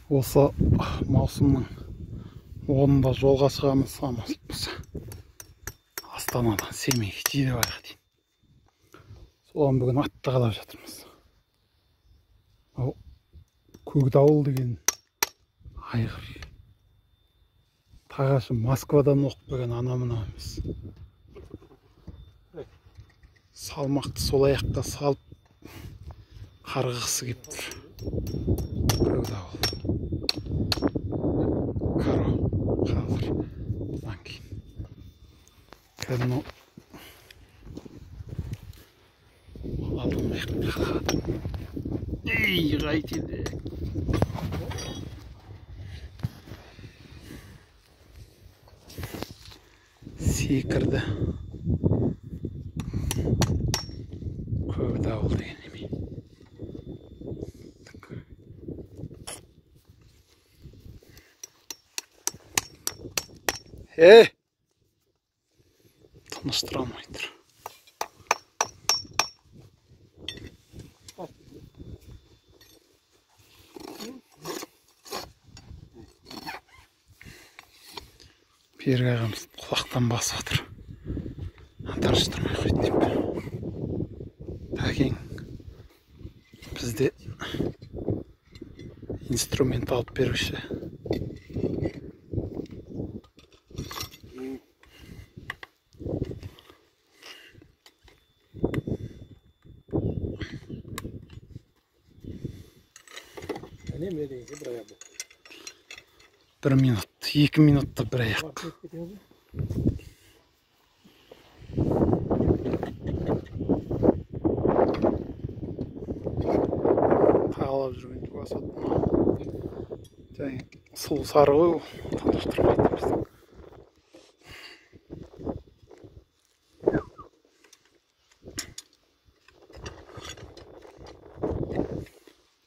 Осы маусымның 10-ында жолға шығамыз, амалсыз Астанадан Семейге Жидебайға дейін. Соған бүгін атты қалап жатырмыз. Көкдауыл деген айғыр. Тағашы Москвадан оқып келген анамына емес. Салмақты сол аяққа салып қарғысы кеп тұр. Көкдауыл. Каро. Қазір. Бұдан кейін. Кәдімі алдым аяққа қалады. Ей, қайтеді. Секірді. Көкдауыл деген неме. Тыныштыра алмай тұр. Бергі ағамыз құлақтан басып отыр. Тырыштырмай қойды деп. Әкең бізде инструмент алып бергіші. Bir minut, 2 minutta bir ayak. Қағалап жүрген басады. Және сұлу сары ғой, таныстырмайды біздің.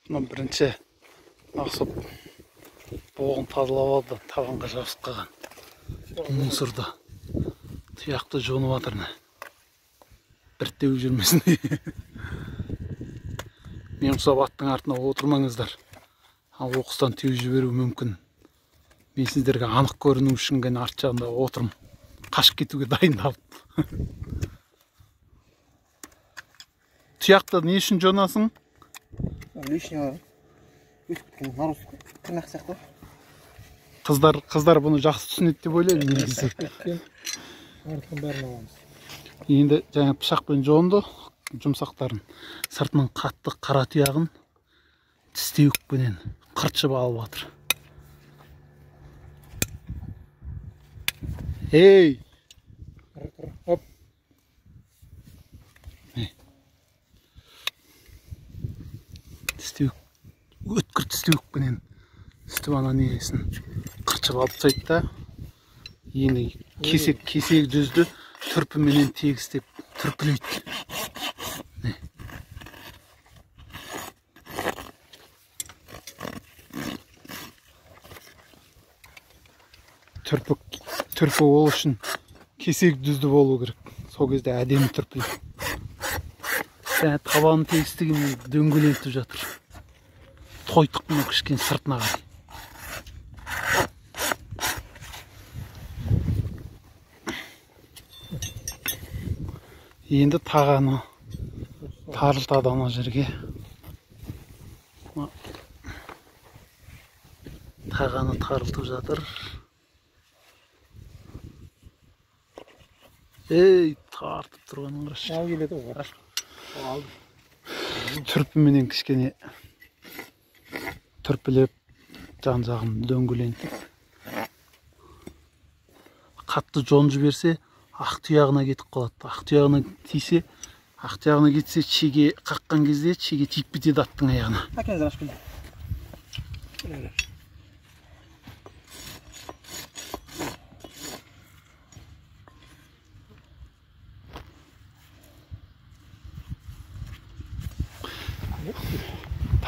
Бұны бірінші нақсып боғын тазалап алды, табанға жабысып қалған. Мусорда тұяқты жонып жатырны. Bir теуіп жүрмесін. Мен ұқсап аттың артына отырмаңыздар. Ал оқыстан теуіп жіберу мүмкін. Мен сіздерге анық көріну үшін ғана арт жағында отырмын. Қашып кетуге дайындалып. Тұяқты не үшін жонасың? Лишнего нарус тырнақ сияқты. Қыздар бұны жақсы түсінеді деп ойлаймын негізі. Артын бәрін аламыз. Енді жаңа пышақпен жонды, жұмсақтарын, сыртының қатты қара тұяғын тістеуікпенен қыртшып алып жатыр. Ей! Оп. Тістеуік, өткір тістеуікпенен үсті ана несін қыртшып алып тастайды да. Енді кесек жүзді түрпіменен тегістеп түрпілейді. Түрпі ол үшін кесек жүзді болу керек. Сол кезде әдемі түрпілейді. Және табанын тегістігімен дөңгелентіп жатыр. Тойдық мұны кішкен сыртына қарай. Енді тағаны тарылтады ана жерге. Тағаны тарылтып жатыр. Ей, тартып тұрғанын қарашы. Ал келеді ғой. Түрпіменен кішкене түрпілеп жан жағын дөңгелентіп. Қатты жон жіберсе, ақ тұяғына кетіп қалады. Ақ тұяғына тисе, ақ тұяғына кетсе, чеге қаққан кезде чеге тиіп кетеді аттың аяғына. Әкеңізден ашып келді.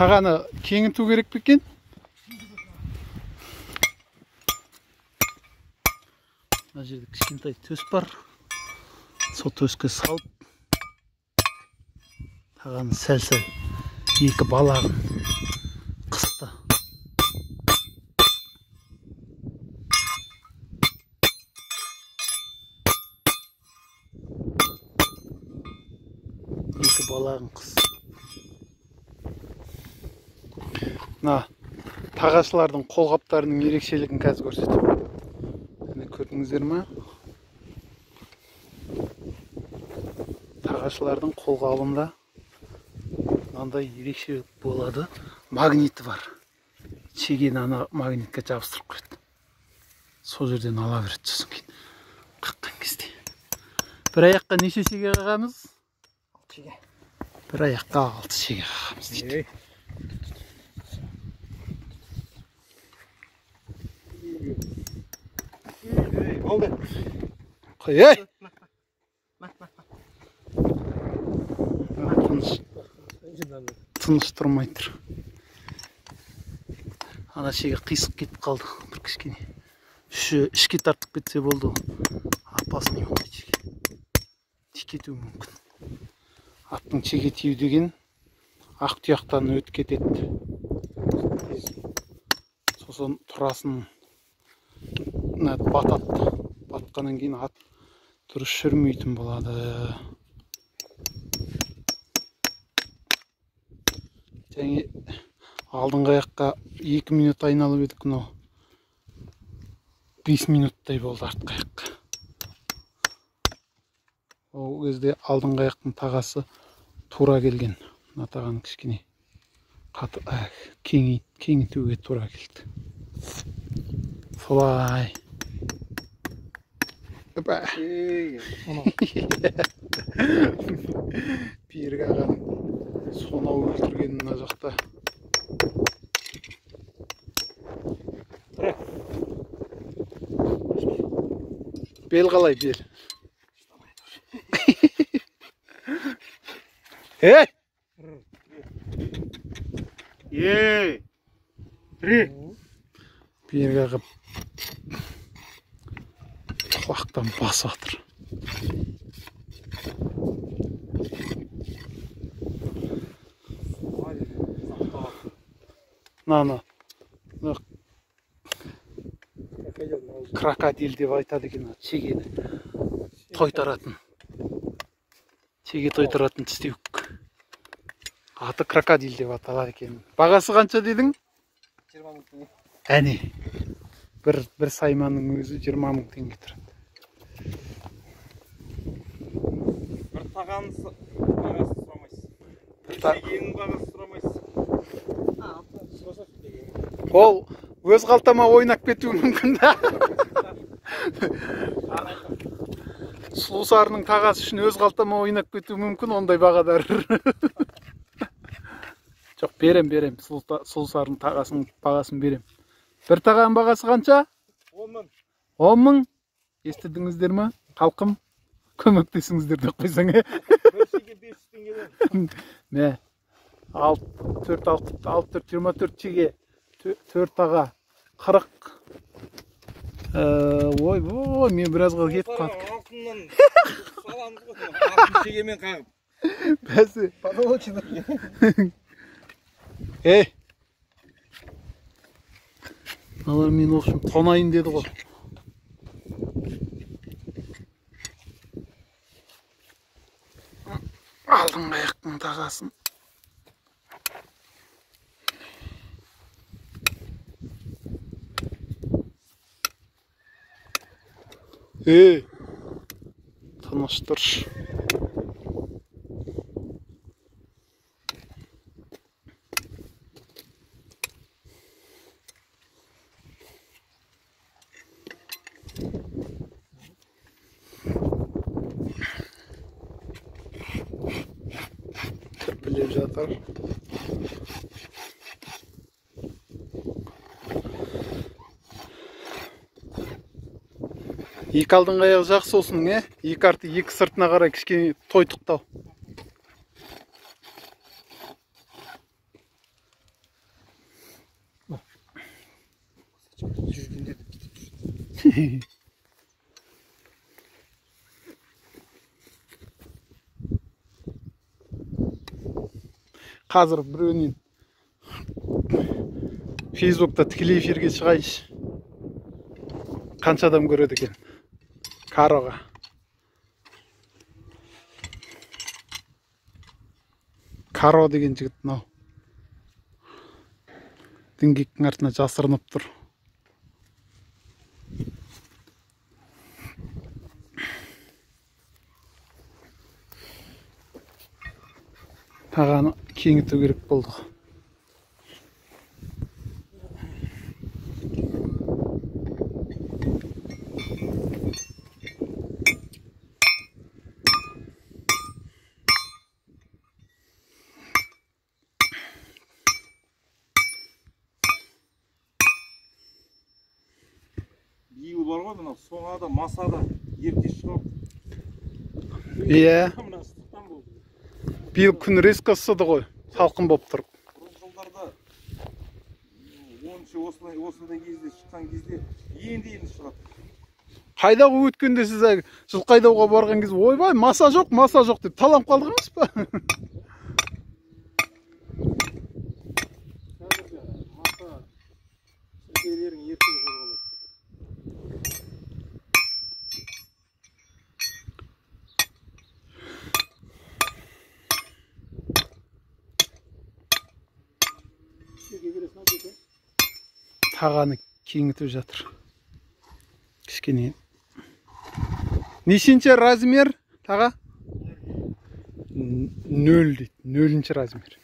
Тағаны кеңіту керек пе екен? Мына жерде кішкентай төс бар. Сол төске салып тағаны сәл-сәл екі балағын қысты. балағын қыз. Мына тағашылардың қолғаптарының ерекшелігін қазір көрсетемін. Міне көрдіңіздер ме? Тағашылардың қолғабында мынандай ерекше болады. Магниті бар. Шегені ана магнитке жабыстырып қояды. Сол жерден ала береді сосын кейін. Қаққан кезде. Bir аяққа неше шеге қағамыз? 6 шеге. Bir аяққа 6 шеге қағамыз дейді. Oldu. Қой, ей! Тыныш тұрмай тұр. Ана шеге қисық кетіп қалды. Бір кішкене. Ішке тартып кетсе болды. Апасының ондай шеге. Тикетуі мүмкін. Аттың шеге тию деген ақ тұяқтан өтіп кетеді. Сосын тұрасын батады. Батқаннан кейін ат дұрыс жүрмейтін болады. Және алдыңғы аяққа 2 минут айналып едік, но 5 минуттай болды артқы аяққа. Ол кезде алдыңғы аяқтың тағасы тура келген. Мына тағаны кішкене кеңейтуге тура келді. Солай. Опа. Берік ағаның сонау өлтірген мына жақта. Бел қалай бел? Ей! Ей! Берік аға құлақтан басып жатыр. Нана крокодил деп айтады екен, шегені тойтаратын. Шеге тойтаратын тістеуік. Аты крокодил деп аталады екен. Бағасы қанша дедің? 20 мың теңге. Әне. Бір сайманның өзі 20 мың теңге тұрады. Бір тағанның бағасын сұрамайсыз. Бір шегенің бағасын сұрамайсыз. Ол өз қалтама ойнап кетуі мүмкін да. Сұлусарының тағасы үшін өз қалтама ойнап кетуі мүмкін, ондай бағадар. Жоқ, берем. Сұлусарының тағасының бағасын берем. Бір тағаның бағасы қанша? 10 мың. 10 мың? Естідіңіздер ма? Қалқым, көмектесіңіздер деп қойсаң. Бір шеге 500 теңгеден. Мә, 24 шеге, 4 таға 40. Ой, мен біразға кетіп қалдым. Алтыннан саламыз ғой. Алтын шегемен қағып. Бәсі. Подолочено. Ей! Алар мен оқшым тонайын деді ғой. Алдыңғы аяқтың тағасын. Ей! Тыныш тұршы. Тірпілеп жатыр. Екі алдыңғы аяғы жақсы olsun, екі арты екі сыртына қарай кішкене тойтықтау. Қазір біреуінен Фейсбукта тікелей эфирге шығайыншы. Қанша адам көреді екен? Кароға. Каро деген жігіт мынау. Діңгектің артына жасырынып тұр. Тағаны кеңіту керек болды. Биыл бар ғой мына соңада масада ерте шығып. Иә. Биыл күн резко ысыды ғой. Салқын болып тұр. Бұрын жылдарда 10-шы осындай кезде шыққан кезде енді шығады. Қайдағы өткенде сіз Жылқайдауға барған кезде ойбай маса жоқ деп таланып қалдық емес па? Маса шіркейлерің ерте қозғалады. Тағаны кеңітіп жатыр. Кішкене. Нешінші размер таға? 0 дейді. 0-ші размер.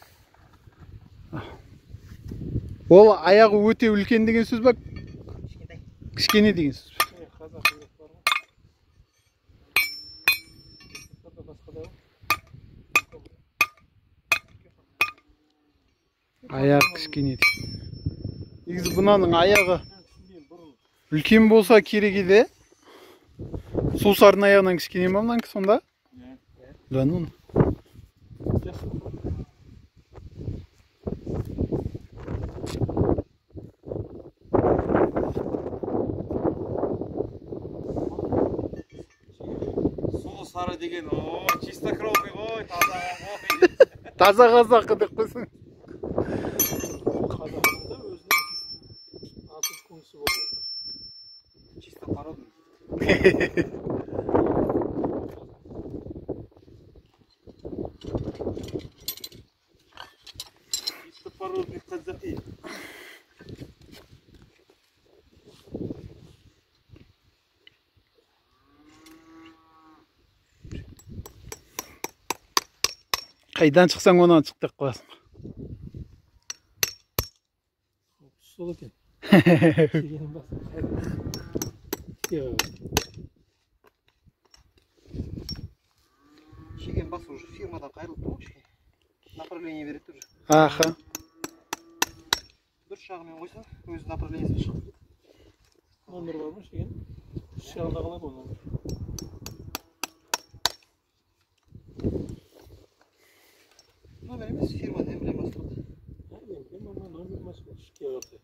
Ол аяғы өте үлкен деген сөз ба? Кішкене деген сөз ба? Аяғы кішкене дейді. Негізі бұнаның аяғы үлкен болса керек еді. Сусардың аяғынан кішкене ме мынанкі сонда? Да, ну. Сұлы сары деген, чистокровный ғой, таза ғой. Таза қазақы деп қойсын. Қазақында өзінің асыл көңісі болды. Чисто породный. Чисто породный казахи. Қайдан шықсаң онан шық деп қоясың. Сол екен. Шегенім басын Шеген басы уже фирмадан қайрылып тұр ғой. Направление береді уже. Аха. Бір шағымен қойса, өз направлениесіне шығып. Номер бар ма шеген? Үш жағында қалай бұл номер? Номер емес, фирманың эмблемасы болды. Эмблема номер ма сол ішке қарсы.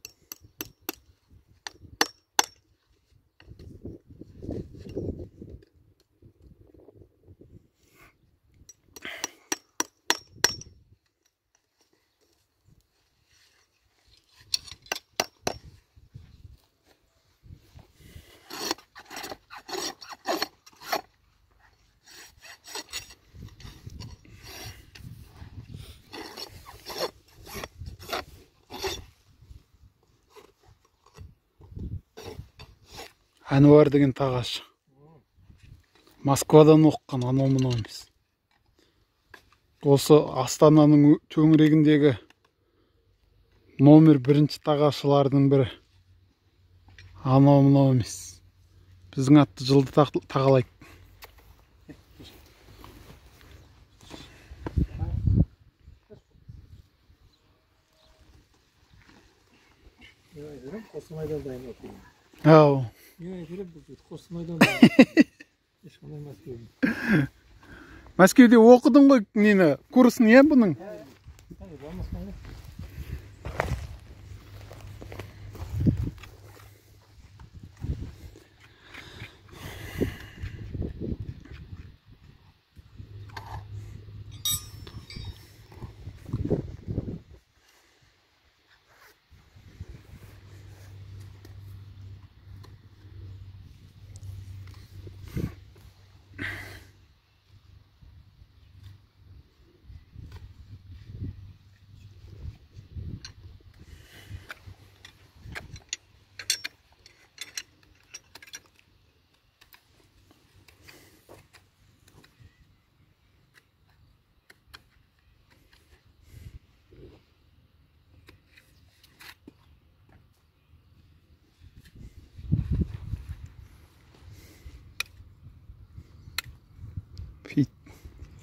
Әнуар деген тағаш. Москвадан оққан анау мынау емес. Осы Астананың төңірегіндегі номер 1-ші тағашылардың бірі. Анау мынау емес. Біздің атты жылды тағалайды. Қостанайдан дайын оқиын. Ау. Мен айтырып, Қостанайдан дайын. Ешқандай Мәскеуден. Мәскеуде оқыдың ғой нені? Курсын е бұның?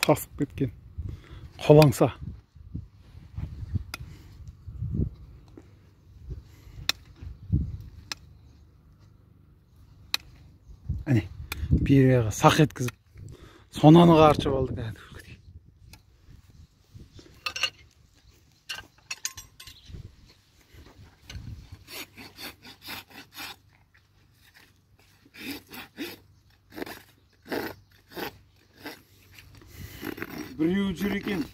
тасып кеткен. Қолаңса. Әне, береға сақ еткізіп, сонаны қарчып алды кәдімгідей. Біреу жүр екен.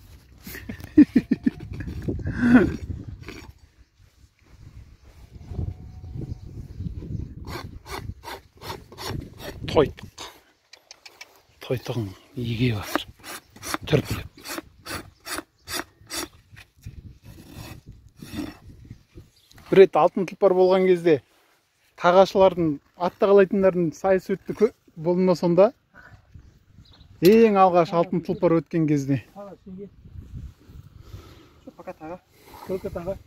Тойтық. Тойтығын еге батыр. Түрпіліп. Бір рет алтын тұлпар болған кезде тағашылардың, атты қалайтындардың сайыс өтті болма сонда. Ең алғаш алтын тұлпар өткен кезде. Пока таға. Только таға.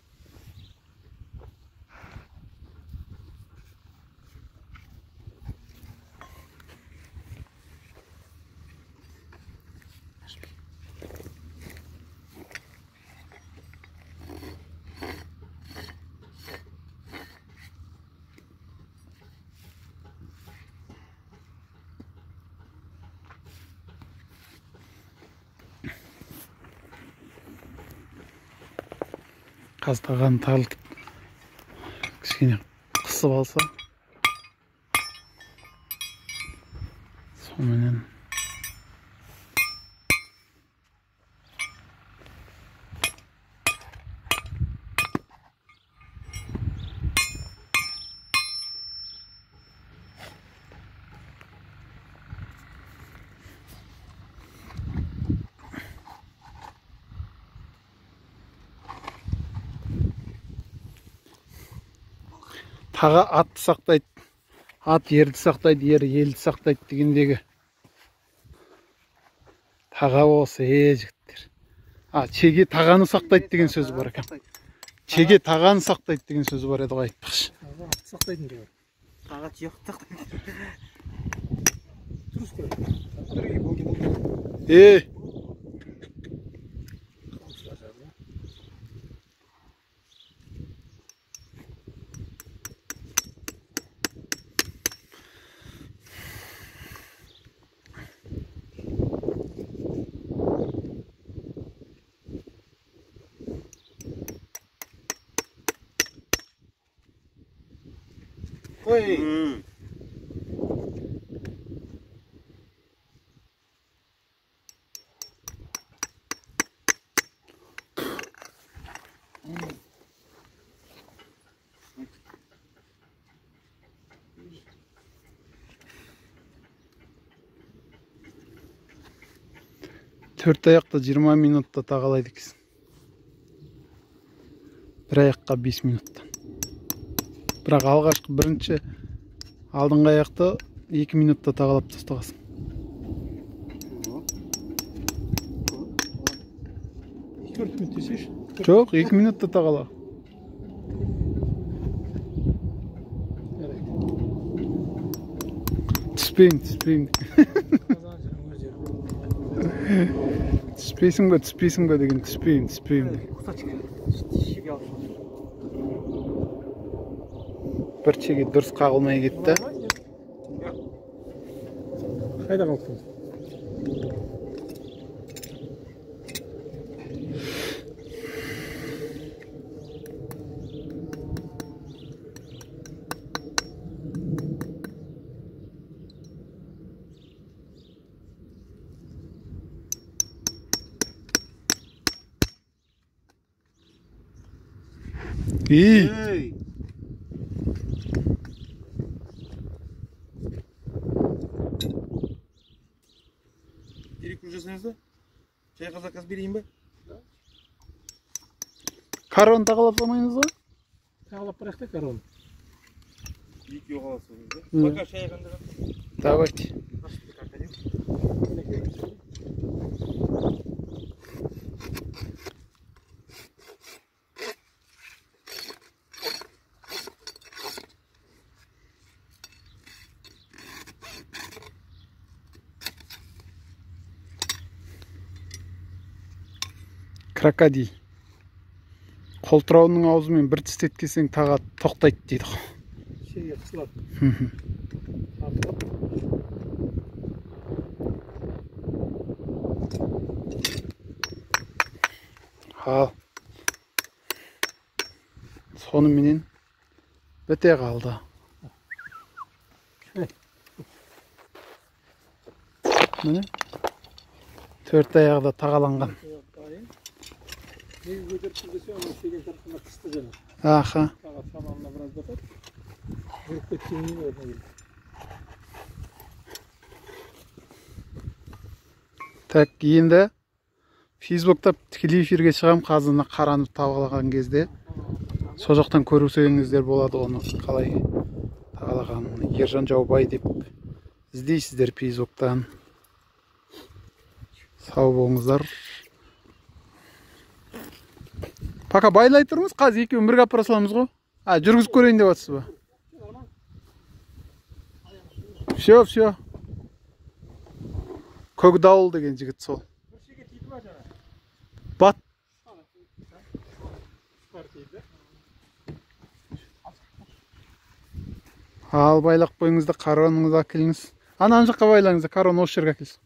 Қазтаған тарлық кішкене қысып алса сонымен таға атты сақтайды, ат ерді сақтайды, ер елді сақтайды дегендегі таға осы, жігіттер. Чеге тағаны сақтайды деген сөзі бар екен. Чеге тағаны сақтайды деген сөзі бар еді ғой, айтпақшы. Атты сақтайтын деген. Таға түйек сақтайды. Дұрыс керек. Ой. Төрт аяқта 20 минутта тағалайды екенсің. Бір аяққа 5 минутта. Бірақ алғашқы бірінші алдыңғы аяқты 2 минутта тағалап тастағасың. Төрт минут десейші. Жоқ, 2 минутта тағала. Түспейін. Түспейсің бе деген түспейін. Бір чеге дұрыс қағылмай кетті. Қайда қалыптың? Ей! Перекур жасаңыз ба? Чайға заказ берейін ба? Карон тағалап салмаймыз ба? Тағалап барақ та корон. Екі оғаласыңыз да? Пока шайғанда. Давайте. Крокодил. Қолтырауының аузымен бір тістеткесең таға тоқтайды дейді ғой. Şeyге kısılады. Ал. Сонымен біте қалды. Міне. Төрт аяғы да тағаланған. Neyi götürüp dese onun şeyin tarafına kıstı canım. Аха. Tağa samanla biraz batar. Vurup ettiğini orada değil. Так, енді Facebook'ta тікелей эфирге шығам, қазына қаранып тағалаған кезде. Сол жақтан көрсеңіздер болады оны қалай тағалағанын. Ержан Жаубай деп іздейсіздер Facebook'тан. Сау болыңыздар. Пока байлай тұрыңыз, қазір екеуін бірге апара саламыз ғой. Жүргізіп көрейін деп жатсыз ба? Все. Көкдауыл деген жігіт сол. Бат. Ал байлақ бойыңызды қаруаныңызды әкеліңіз. Ана жаққа байлаңыз, қаруан осы жерге әкелсін.